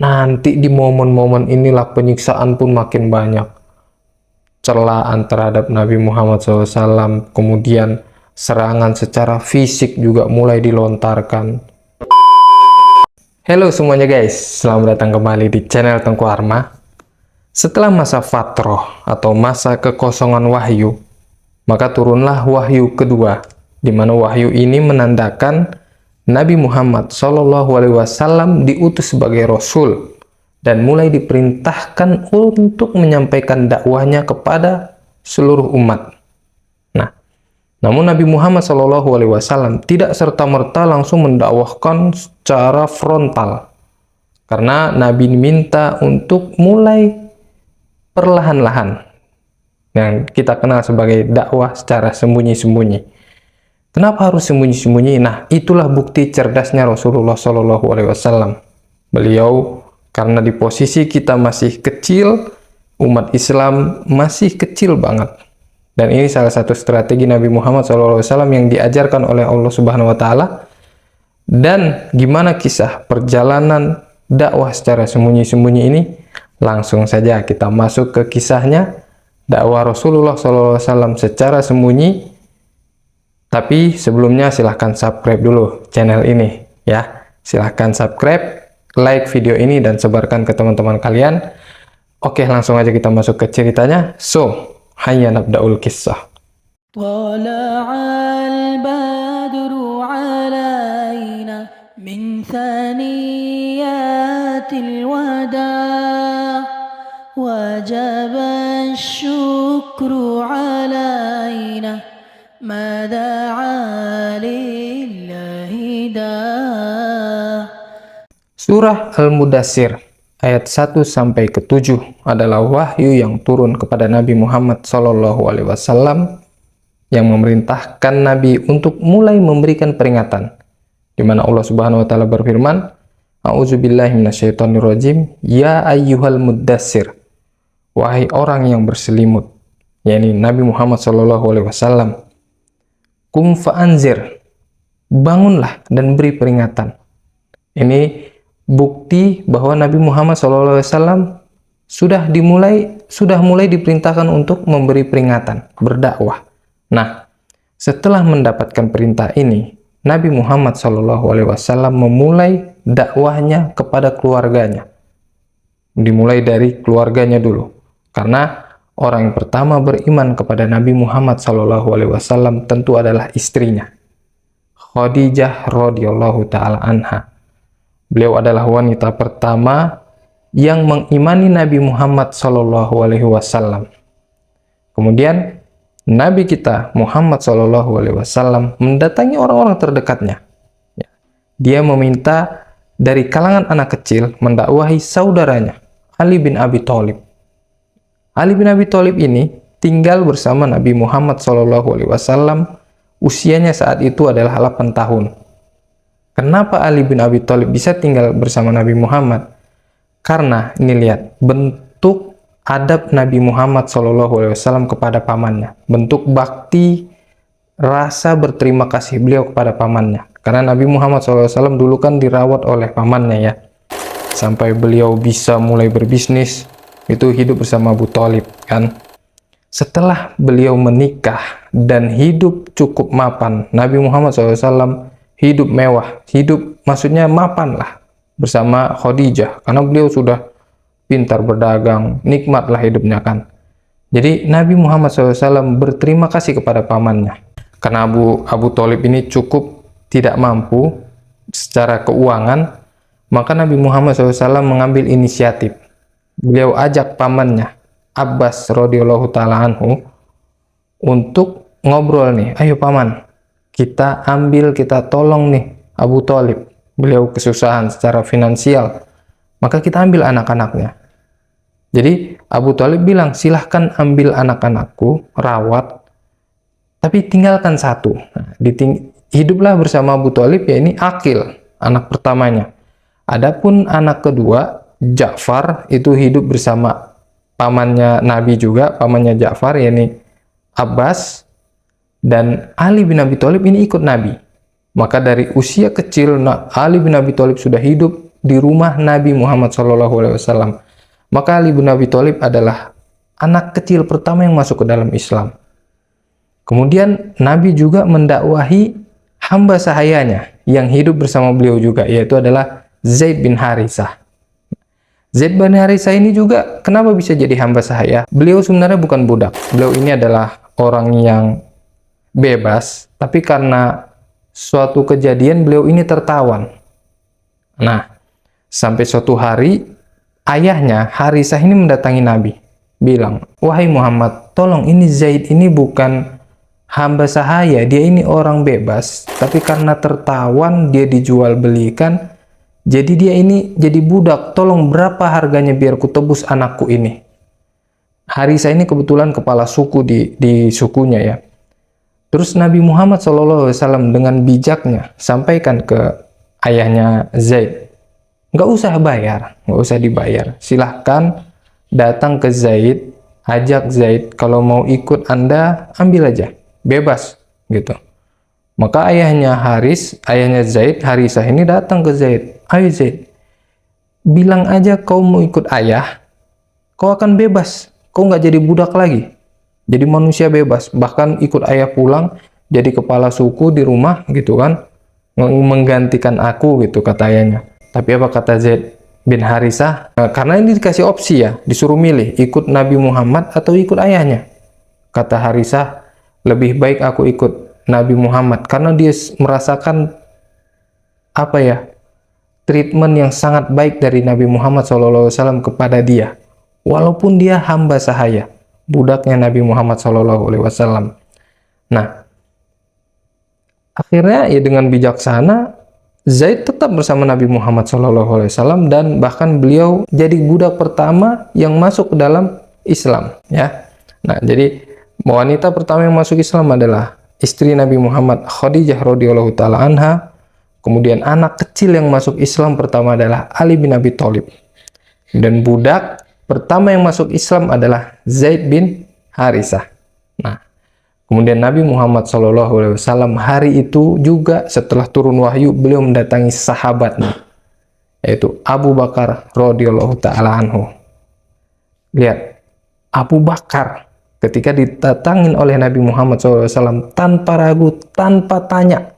Nanti di momen-momen inilah penyiksaan pun makin banyak. Celaan terhadap Nabi Muhammad SAW, kemudian serangan secara fisik juga mulai dilontarkan. Halo semuanya guys, selamat datang kembali di channel Tengku Arma. Setelah masa fatroh atau masa kekosongan wahyu, maka turunlah wahyu kedua, di mana wahyu ini menandakan Nabi Muhammad SAW diutus sebagai Rasul dan mulai diperintahkan untuk menyampaikan dakwahnya kepada seluruh umat. Nah, namun Nabi Muhammad SAW tidak serta-merta langsung mendakwahkan secara frontal, karena Nabi diminta untuk mulai perlahan-lahan, yang kita kenal sebagai dakwah secara sembunyi-sembunyi. Kenapa harus sembunyi-sembunyi? Nah, itulah bukti cerdasnya Rasulullah SAW. Beliau, karena di posisi kita masih kecil, umat Islam masih kecil banget. Dan ini salah satu strategi Nabi Muhammad SAW yang diajarkan oleh Allah Subhanahu Wa Taala. Dan gimana kisah perjalanan dakwah secara sembunyi-sembunyi ini? Langsung saja kita masuk ke kisahnya, dakwah Rasulullah SAW secara sembunyi. Tapi sebelumnya silahkan subscribe dulu channel ini ya. Silahkan subscribe, like video ini, dan sebarkan ke teman-teman kalian. Oke, langsung aja kita masuk ke ceritanya. So, hayya nabda'ul kisah. Tala'al badru alayna min thaniyatil wada' wajaba syukru alayna ماذا لله dah. Surah Al-Mudassir ayat 1-7 adalah wahyu yang turun kepada Nabi Muhammad SAW yang memerintahkan Nabi untuk mulai memberikan peringatan, di mana Allah Subhanahu Wa Taala berfirman, A'udzubillahi minasyaitonirrajim, ya ayyuhal muddassir, wahai orang yang berselimut, yakni Nabi Muhammad SAW. Kum fa'anzir, bangunlah dan beri peringatan. Ini bukti bahwa Nabi Muhammad SAW sudah mulai diperintahkan untuk memberi peringatan, berdakwah. Nah, setelah mendapatkan perintah ini, Nabi Muhammad SAW memulai dakwahnya kepada keluarganya. Dimulai dari keluarganya dulu, karena orang yang pertama beriman kepada Nabi Muhammad SAW tentu adalah istrinya, Khadijah radhiyallahu ta'ala anha. Beliau adalah wanita pertama yang mengimani Nabi Muhammad SAW. Kemudian Nabi kita Muhammad SAW mendatangi orang-orang terdekatnya. Dia meminta dari kalangan anak kecil mendakwahi saudaranya Ali bin Abi Thalib. Ali bin Abi Thalib ini tinggal bersama Nabi Muhammad SAW. Usianya saat itu adalah 8 tahun. Kenapa Ali bin Abi Thalib bisa tinggal bersama Nabi Muhammad? Karena ini lihat bentuk adab Nabi Muhammad SAW kepada pamannya, bentuk bakti, rasa berterima kasih beliau kepada pamannya. Karena Nabi Muhammad SAW dulu kan dirawat oleh pamannya ya, sampai beliau bisa mulai berbisnis. Itu hidup bersama Abu Thalib kan. Setelah beliau menikah dan hidup cukup mapan, Nabi Muhammad SAW hidup mewah, maksudnya mapan lah bersama Khadijah, karena beliau sudah pintar berdagang, nikmat lah hidupnya kan. Jadi Nabi Muhammad SAW berterima kasih kepada pamannya, karena Abu Thalib ini cukup tidak mampu secara keuangan, maka Nabi Muhammad SAW mengambil inisiatif. Beliau ajak pamannya Abbas radhiyallahu ta'ala anhu untuk ngobrol nih, ayo paman, kita tolong nih Abu Thalib, beliau kesusahan secara finansial, maka kita ambil anak-anaknya. Jadi Abu Thalib bilang, silahkan ambil anak-anakku, rawat, tapi tinggalkan satu. Nah, hiduplah bersama Abu Thalib, ya ini Aqil, anak pertamanya. Adapun anak kedua Ja'far itu hidup bersama pamannya Nabi juga, pamannya Ja'far yakni Abbas, dan Ali bin Abi Thalib ini ikut Nabi. Maka dari usia kecil Ali bin Abi Thalib sudah hidup di rumah Nabi Muhammad SAW. Maka Ali bin Abi Thalib adalah anak kecil pertama yang masuk ke dalam Islam. Kemudian Nabi juga mendakwahi hamba sahayanya yang hidup bersama beliau juga, yaitu adalah Zaid bin Harithah. Zaid bin Harithah ini juga kenapa bisa jadi hamba sahaya? Beliau sebenarnya bukan budak. Beliau ini adalah orang yang bebas, tapi karena suatu kejadian beliau ini tertawan. Nah, sampai suatu hari ayahnya Harithah ini mendatangi Nabi, bilang, "Wahai Muhammad, tolong ini Zaid ini bukan hamba sahaya, dia ini orang bebas, tapi karena tertawan dia dijual belikan. Jadi dia ini jadi budak, tolong berapa harganya biar ku tebus anakku ini." Harithah ini kebetulan kepala suku di sukunya ya. Terus Nabi Muhammad SAW dengan bijaknya sampaikan ke ayahnya Zaid, nggak usah bayar, nggak usah dibayar. Silahkan datang ke Zaid, ajak Zaid, kalau mau ikut Anda ambil aja, bebas gitu. Maka ayahnya Zaid, Harithah ini datang ke Zaid. "Ayo Zaid, bilang aja kau mau ikut ayah, kau akan bebas. Kau nggak jadi budak lagi. Jadi manusia bebas. Bahkan ikut ayah pulang, jadi kepala suku di rumah gitu kan. Menggantikan aku gitu," kata ayahnya. Tapi apa kata Zaid bin Harithah? Karena ini dikasih opsi ya, disuruh milih, ikut Nabi Muhammad atau ikut ayahnya. Kata Harithah, lebih baik aku ikut Nabi Muhammad, karena dia merasakan apa ya, treatment yang sangat baik dari Nabi Muhammad SAW kepada dia, walaupun dia hamba sahaya, budaknya Nabi Muhammad SAW. Nah, akhirnya ya dengan bijaksana Zaid tetap bersama Nabi Muhammad SAW, dan bahkan beliau jadi budak pertama yang masuk ke dalam Islam ya. Nah, jadi wanita pertama yang masuk Islam adalah istri Nabi Muhammad, Khadijah radhiyallahu taala anha. Kemudian anak kecil yang masuk Islam pertama adalah Ali bin Abi Thalib. Dan budak pertama yang masuk Islam adalah Zaid bin Harithah. Nah, kemudian Nabi Muhammad SAW hari itu juga setelah turun wahyu, beliau mendatangi sahabatnya, yaitu Abu Bakar radhiyallahu taala anhu. Lihat, Abu Bakar ketika didatangin oleh Nabi Muhammad SAW tanpa ragu, tanpa tanya,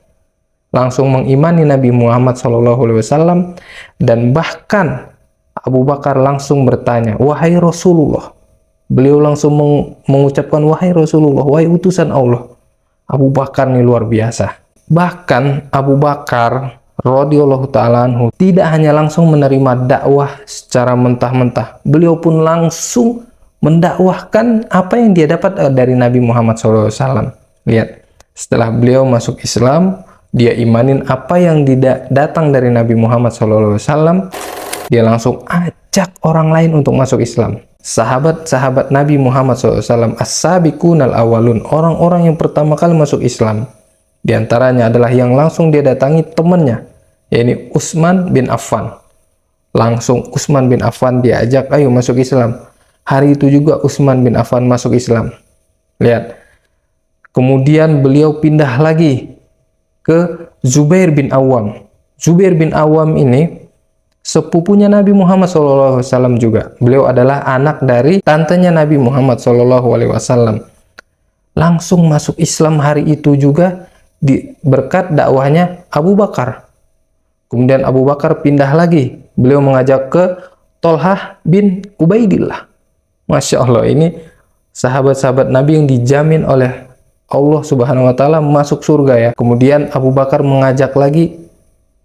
langsung mengimani Nabi Muhammad SAW, dan bahkan Abu Bakar langsung bertanya, "Wahai Rasulullah." Beliau langsung mengucapkan, "Wahai Rasulullah, wahai utusan Allah." Abu Bakar ini luar biasa. Bahkan Abu Bakar radhiyallahu ta'ala anhu tidak hanya langsung menerima dakwah secara mentah-mentah, beliau pun langsung mendakwahkan apa yang dia dapat dari Nabi Muhammad SAW. Lihat, setelah beliau masuk Islam, dia imanin apa yang datang dari Nabi Muhammad SAW, dia langsung ajak orang lain untuk masuk Islam. Sahabat-sahabat Nabi Muhammad SAW, as-sabiqunal awalun, orang-orang yang pertama kali masuk Islam, di antaranya adalah yang langsung dia datangi temannya, yaitu Utsman bin Affan. Langsung Utsman bin Affan diajak, "Ayo masuk Islam." Hari itu juga Utsman bin Affan masuk Islam. Lihat. Kemudian beliau pindah lagi ke Zubair bin Awam. Zubair bin Awam ini sepupunya Nabi Muhammad SAW juga. Beliau adalah anak dari tantenya Nabi Muhammad SAW. Langsung masuk Islam hari itu juga berkat dakwahnya Abu Bakar. Kemudian Abu Bakar pindah lagi. Beliau mengajak ke Tolhah bin Ubaidillah. Masya Allah, ini sahabat-sahabat Nabi yang dijamin oleh Allah Subhanahu wa Ta'ala masuk surga ya. Kemudian Abu Bakar mengajak lagi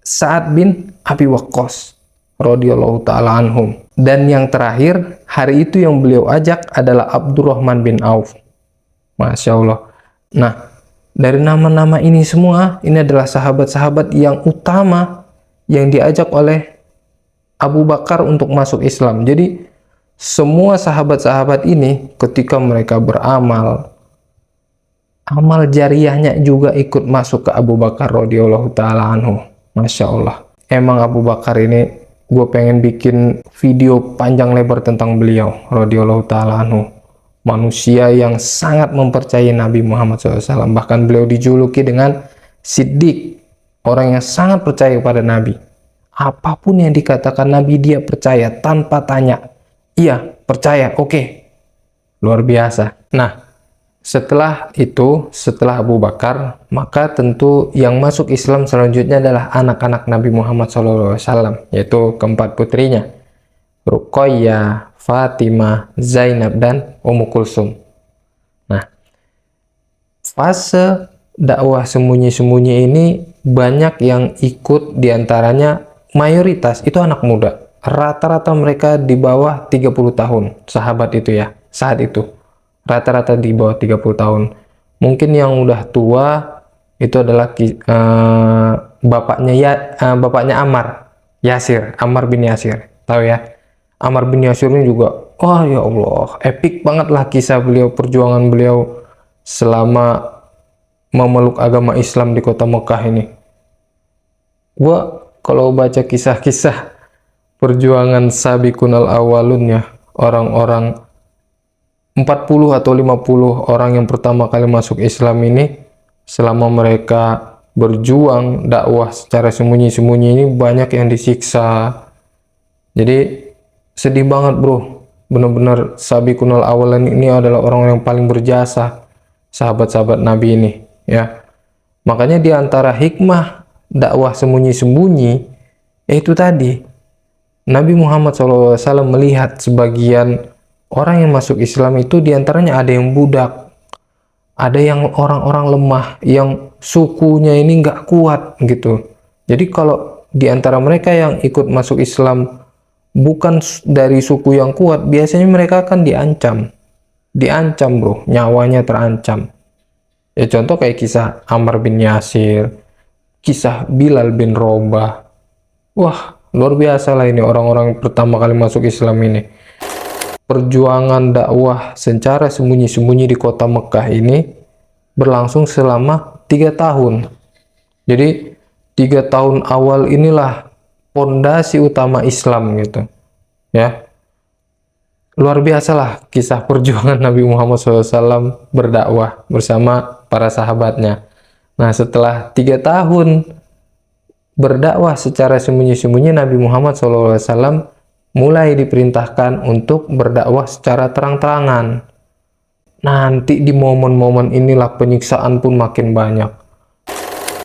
Sa'ad bin Abi Waqqas radhiyallahu ta'ala anhum. Dan yang terakhir, hari itu yang beliau ajak adalah Abdurrahman bin Auf. Masya Allah. Nah, dari nama-nama ini semua, ini adalah sahabat-sahabat yang utama yang diajak oleh Abu Bakar untuk masuk Islam. Jadi semua sahabat-sahabat ini ketika mereka beramal, amal jariahnya juga ikut masuk ke Abu Bakar radhiyallahu ta'ala anhu. Masya Allah. Emang Abu Bakar ini, gue pengen bikin video panjang lebar tentang beliau radhiyallahu ta'ala anhu. Manusia yang sangat mempercayai Nabi Muhammad SAW. Bahkan beliau dijuluki dengan Siddiq, orang yang sangat percaya kepada Nabi. Apapun yang dikatakan Nabi, dia percaya tanpa tanya. Iya, percaya, oke. Luar biasa. Nah, setelah itu, setelah Abu Bakar, maka tentu yang masuk Islam selanjutnya adalah anak-anak Nabi Muhammad SAW, yaitu keempat putrinya, Ruqayyah, Fatimah, Zainab, dan Ummu Kulsum. Nah, fase dakwah sembunyi-sembunyi ini banyak yang ikut, diantaranya mayoritas itu anak muda. Rata-rata mereka di bawah 30 tahun, sahabat itu ya, saat itu. Rata-rata di bawah 30 tahun. Mungkin yang udah tua itu adalah bapaknya Ammar, Yasir, Ammar bin Yasir. Tahu ya? Ammar bin Yasir ini juga, oh ya Allah, epic banget lah kisah beliau, perjuangan beliau selama memeluk agama Islam di kota Mekah ini. Gua kalau baca kisah-kisah perjuangan sabiqunal awalun ya, orang-orang 40 atau 50 orang yang pertama kali masuk Islam ini, selama mereka berjuang dakwah secara sembunyi-sembunyi ini banyak yang disiksa. Jadi sedih banget bro, benar-benar sabiqunal awalun ini adalah orang-orang yang paling berjasa, sahabat-sahabat Nabi ini ya. Makanya di antara hikmah dakwah sembunyi-sembunyi yaitu tadi, Nabi Muhammad SAW melihat sebagian orang yang masuk Islam itu diantaranya ada yang budak, ada yang orang-orang lemah, yang sukunya ini nggak kuat gitu. Jadi kalau diantara mereka yang ikut masuk Islam bukan dari suku yang kuat, biasanya mereka akan diancam bro, nyawanya terancam. Ya contoh kayak kisah Ammar bin Yasir, kisah Bilal bin Robah. Wah, luar biasa lah ini orang-orang pertama kali masuk Islam ini. Perjuangan dakwah secara sembunyi-sembunyi di kota Mekah ini berlangsung selama 3 tahun. Jadi 3 tahun awal inilah pondasi utama Islam gitu ya. Luar biasa lah kisah perjuangan Nabi Muhammad SAW berdakwah bersama para sahabatnya. Nah, setelah 3 tahun berdakwah secara sembunyi-sembunyi, Nabi Muhammad SAW mulai diperintahkan untuk berdakwah secara terang-terangan. Nanti di momen-momen inilah penyiksaan pun makin banyak.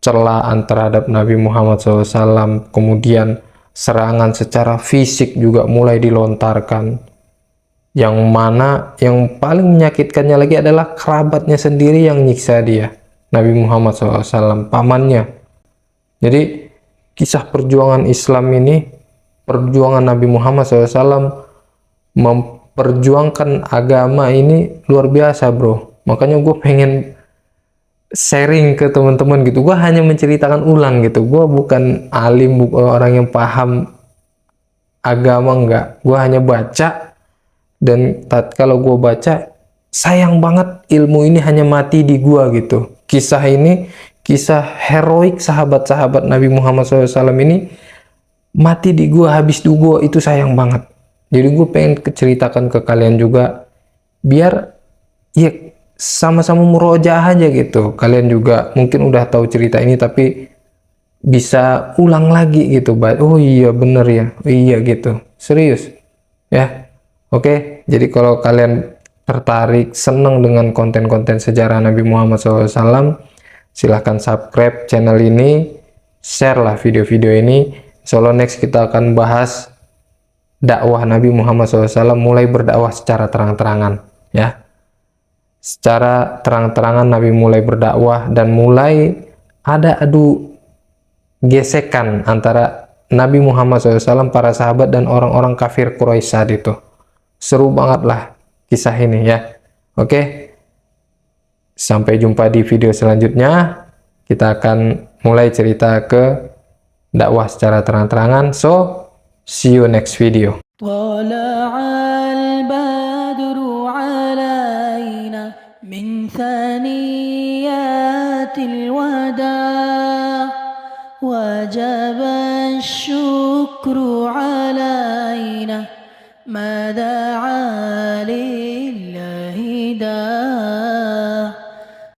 Celaan terhadap Nabi Muhammad SAW, kemudian serangan secara fisik juga mulai dilontarkan. Yang mana yang paling menyakitkannya lagi adalah kerabatnya sendiri yang nyiksa dia, Nabi Muhammad SAW, pamannya. Jadi kisah perjuangan Islam ini, perjuangan Nabi Muhammad SAW memperjuangkan agama ini luar biasa bro. Makanya gue pengen sharing ke teman-teman gitu. Gue hanya menceritakan ulang gitu. Gue bukan alim, bukan orang yang paham agama, enggak. Gue hanya baca, dan kalau gue baca, sayang banget ilmu ini hanya mati di gue gitu. Kisah ini, kisah heroik sahabat-sahabat Nabi Muhammad SAW ini mati di gue, habis di gue, itu sayang banget. Jadi gue pengen ceritakan ke kalian juga, biar ya sama-sama murojaah aja gitu. Kalian juga mungkin udah tahu cerita ini tapi bisa ulang lagi gitu. Oh iya bener ya, oh, iya gitu, serius ya. Oke, jadi kalau kalian tertarik, senang dengan konten-konten sejarah Nabi Muhammad SAW, silahkan subscribe channel ini, share lah video-video ini. Insya next kita akan bahas dakwah Nabi Muhammad SAW mulai berdakwah secara terang-terangan ya. Secara terang-terangan Nabi mulai berdakwah dan mulai ada adu gesekan antara Nabi Muhammad SAW, para sahabat, dan orang-orang kafir Quraisy saat itu. Seru banget lah kisah ini ya. Oke, sampai jumpa di video selanjutnya. Kita akan mulai cerita ke dakwah secara terang-terangan. So, see you next video. طلع البدر علينا من ثنيات الوداع وجب الشكر علينا ما دعا